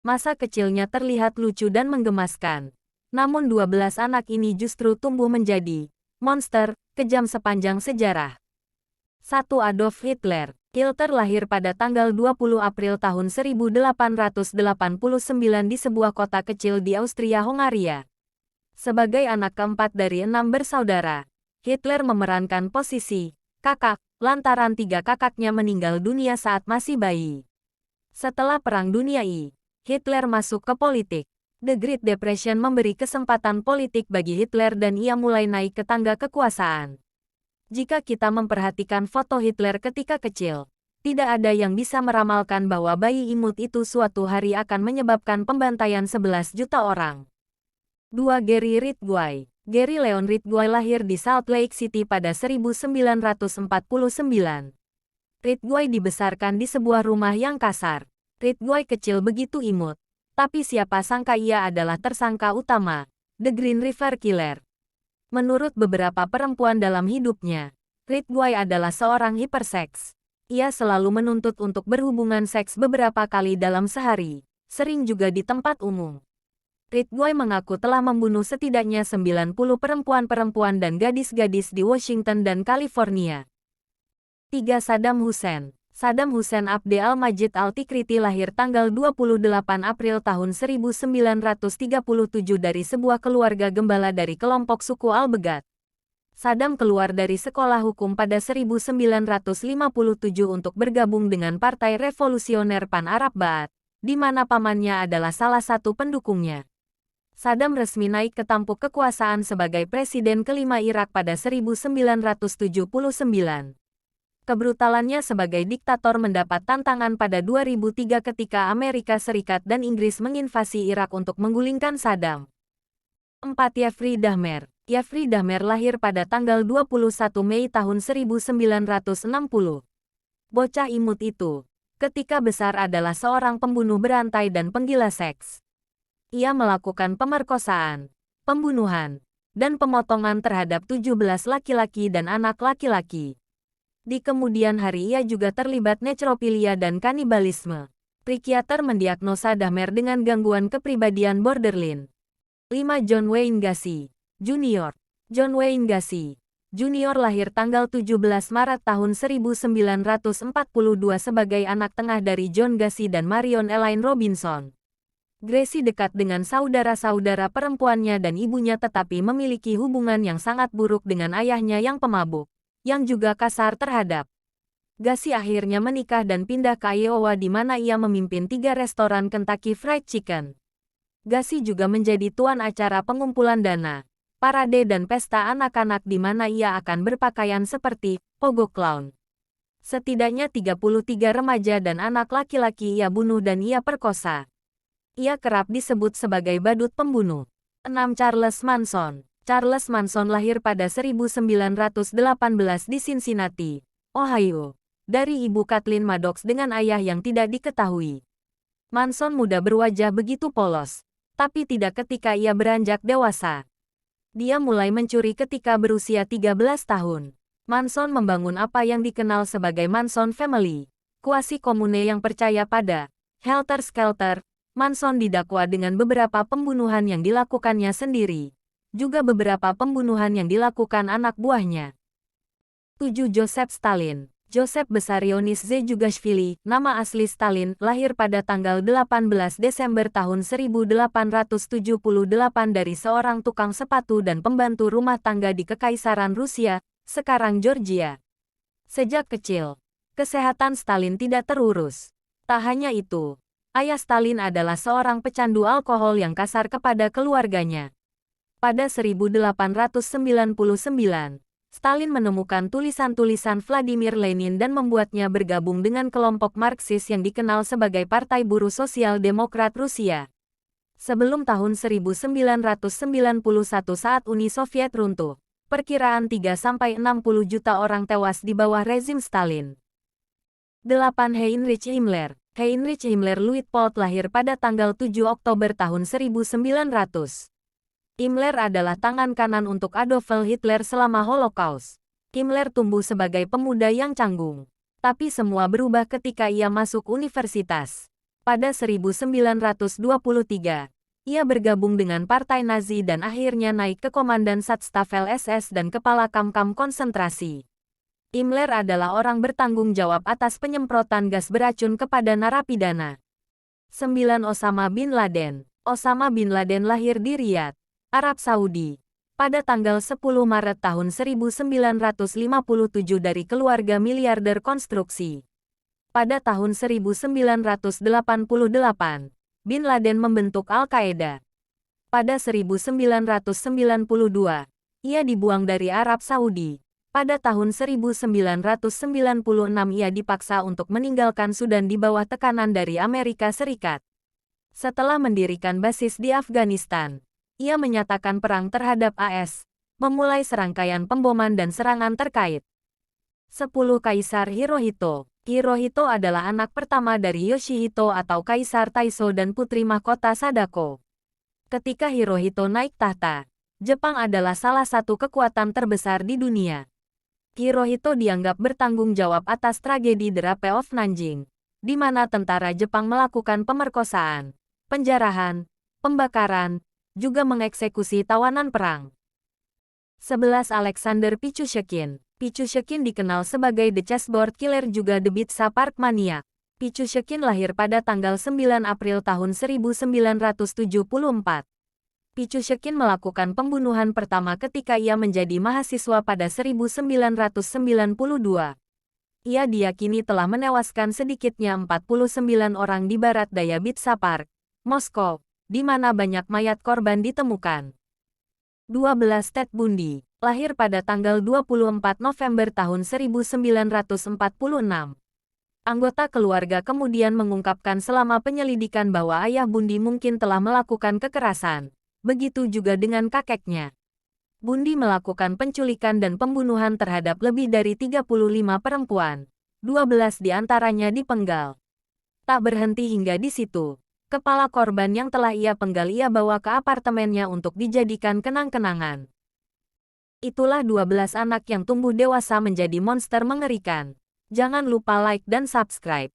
Masa kecilnya terlihat lucu dan menggemaskan. Namun 12 anak ini justru tumbuh menjadi monster kejam sepanjang sejarah. 1. Adolf Hitler. Hitler lahir pada tanggal 20 April tahun 1889 di sebuah kota kecil di Austria-Hongaria. Sebagai anak keempat dari 6 bersaudara, Hitler memerankan posisi kakak, lantaran 3 kakaknya meninggal dunia saat masih bayi. Setelah Perang Dunia I, Hitler masuk ke politik. The Great Depression memberi kesempatan politik bagi Hitler dan ia mulai naik ke tangga kekuasaan. Jika kita memperhatikan foto Hitler ketika kecil, tidak ada yang bisa meramalkan bahwa bayi imut itu suatu hari akan menyebabkan pembantaian 11 juta orang. 2. Gary Ridgway. Gary Leon Ridgway lahir di Salt Lake City pada 1949. Ridgway dibesarkan di sebuah rumah yang kasar. Ridgway kecil begitu imut. Tapi siapa sangka ia adalah tersangka utama, The Green River Killer. Menurut beberapa perempuan dalam hidupnya, Ridgway adalah seorang hiperseks. Ia selalu menuntut untuk berhubungan seks beberapa kali dalam sehari, sering juga di tempat umum. Ridgway mengaku telah membunuh setidaknya 90 perempuan-perempuan dan gadis-gadis di Washington dan California. 3. Saddam Hussein. Saddam Hussein Abd al-Majid al-Tikriti lahir tanggal 28 April tahun 1937 dari sebuah keluarga gembala dari kelompok suku Al-Beghat. Saddam keluar dari sekolah hukum pada 1957 untuk bergabung dengan Partai Revolusioner Pan-Arab Ba'ath, di mana pamannya adalah salah satu pendukungnya. Saddam resmi naik ke tampuk kekuasaan sebagai presiden kelima Irak pada 1979. Kebrutalannya sebagai diktator mendapat tantangan pada 2003 ketika Amerika Serikat dan Inggris menginvasi Irak untuk menggulingkan Saddam. 4. Jeffrey Dahmer. Jeffrey Dahmer lahir pada tanggal 21 Mei tahun 1960. Bocah imut itu, ketika besar adalah seorang pembunuh berantai dan penggila seks. Ia melakukan pemerkosaan, pembunuhan, dan pemotongan terhadap 17 laki-laki dan anak laki-laki. Di kemudian hari ia juga terlibat necrofilia dan kanibalisme. Psikiater mendiagnosa Dahmer dengan gangguan kepribadian borderline. 5. John Wayne Gacy Jr. John Wayne Gacy Jr. lahir tanggal 17 Maret tahun 1942 sebagai anak tengah dari John Gacy dan Marion Elaine Robinson. Gacy dekat dengan saudara-saudara perempuannya dan ibunya tetapi memiliki hubungan yang sangat buruk dengan ayahnya yang pemabuk, yang juga kasar terhadap. Gacy akhirnya menikah dan pindah ke Iowa di mana ia memimpin 3 restoran Kentucky Fried Chicken. Gacy juga menjadi tuan acara pengumpulan dana, parade dan pesta anak-anak di mana ia akan berpakaian seperti Pogo Clown. Setidaknya 33 remaja dan anak laki-laki ia bunuh dan ia perkosa. Ia kerap disebut sebagai badut pembunuh. 6. Charles Manson. Charles Manson lahir pada 1918 di Cincinnati, Ohio, dari ibu Kathleen Maddox dengan ayah yang tidak diketahui. Manson muda berwajah begitu polos, tapi tidak ketika ia beranjak dewasa. Dia mulai mencuri ketika berusia 13 tahun. Manson membangun apa yang dikenal sebagai Manson Family, kuasi komune yang percaya pada Helter Skelter. Manson didakwa dengan beberapa pembunuhan yang dilakukannya sendiri, juga beberapa pembunuhan yang dilakukan anak buahnya. 7. Joseph Stalin. Joseph Vissarionovich Zhugashvili, nama asli Stalin, lahir pada tanggal 18 Desember tahun 1878 dari seorang tukang sepatu dan pembantu rumah tangga di Kekaisaran Rusia, sekarang Georgia. Sejak kecil, kesehatan Stalin tidak terurus. Tak hanya itu, ayah Stalin adalah seorang pecandu alkohol yang kasar kepada keluarganya. Pada 1899, Stalin menemukan tulisan-tulisan Vladimir Lenin dan membuatnya bergabung dengan kelompok Marxis yang dikenal sebagai Partai Buruh Sosial Demokrat Rusia. Sebelum tahun 1991 saat Uni Soviet runtuh, perkiraan 3-60 juta orang tewas di bawah rezim Stalin. 8. Heinrich Himmler. Heinrich Himmler Luitpold lahir pada tanggal 7 Oktober tahun 1900. Himmler adalah tangan kanan untuk Adolf Hitler selama Holocaust. Himmler tumbuh sebagai pemuda yang canggung. Tapi semua berubah ketika ia masuk universitas. Pada 1923, ia bergabung dengan Partai Nazi dan akhirnya naik ke Komandan Stadtstaffel SS dan Kepala Kamp-kamp konsentrasi. Himmler adalah orang bertanggung jawab atas penyemprotan gas beracun kepada narapidana. 9. Osama bin Laden. Osama bin Laden lahir di Riyadh, Arab Saudi, pada tanggal 10 Maret tahun 1957 dari keluarga miliarder konstruksi. Pada tahun 1988, bin Laden membentuk Al-Qaeda. Pada 1992, ia dibuang dari Arab Saudi. Pada tahun 1996 ia dipaksa untuk meninggalkan Sudan di bawah tekanan dari Amerika Serikat. Setelah mendirikan basis di Afghanistan, ia menyatakan perang terhadap AS, memulai serangkaian pemboman dan serangan terkait. 10. Kaisar Hirohito. Hirohito adalah anak pertama dari Yoshihito atau Kaisar Taisho dan putri mahkota Sadako. Ketika Hirohito naik tahta, Jepang adalah salah satu kekuatan terbesar di dunia. Hirohito dianggap bertanggung jawab atas tragedi The Rape of Nanjing, di mana tentara Jepang melakukan pemerkosaan, penjarahan, pembakaran, juga mengeksekusi tawanan perang. 11. Alexander Pichushkin. Pichushkin dikenal sebagai The Chessboard Killer juga The Pizza Park Maniac. Pichushkin lahir pada tanggal 9 April tahun 1974. Pichushkin melakukan pembunuhan pertama ketika ia menjadi mahasiswa pada 1992. Ia diyakini telah menewaskan sedikitnya 49 orang di barat daya Pizza Park, Moskow, di mana banyak mayat korban ditemukan. 12. Ted Bundy. Lahir pada tanggal 24 November tahun 1946. Anggota keluarga kemudian mengungkapkan selama penyelidikan bahwa ayah Bundy mungkin telah melakukan kekerasan. Begitu juga dengan kakeknya. Bundy melakukan penculikan dan pembunuhan terhadap lebih dari 35 perempuan. 12 di antaranya dipenggal. Tak berhenti hingga di situ. Kepala korban yang telah ia penggal ia bawa ke apartemennya untuk dijadikan kenang-kenangan. Itulah 12 anak yang tumbuh dewasa menjadi monster mengerikan. Jangan lupa like dan subscribe.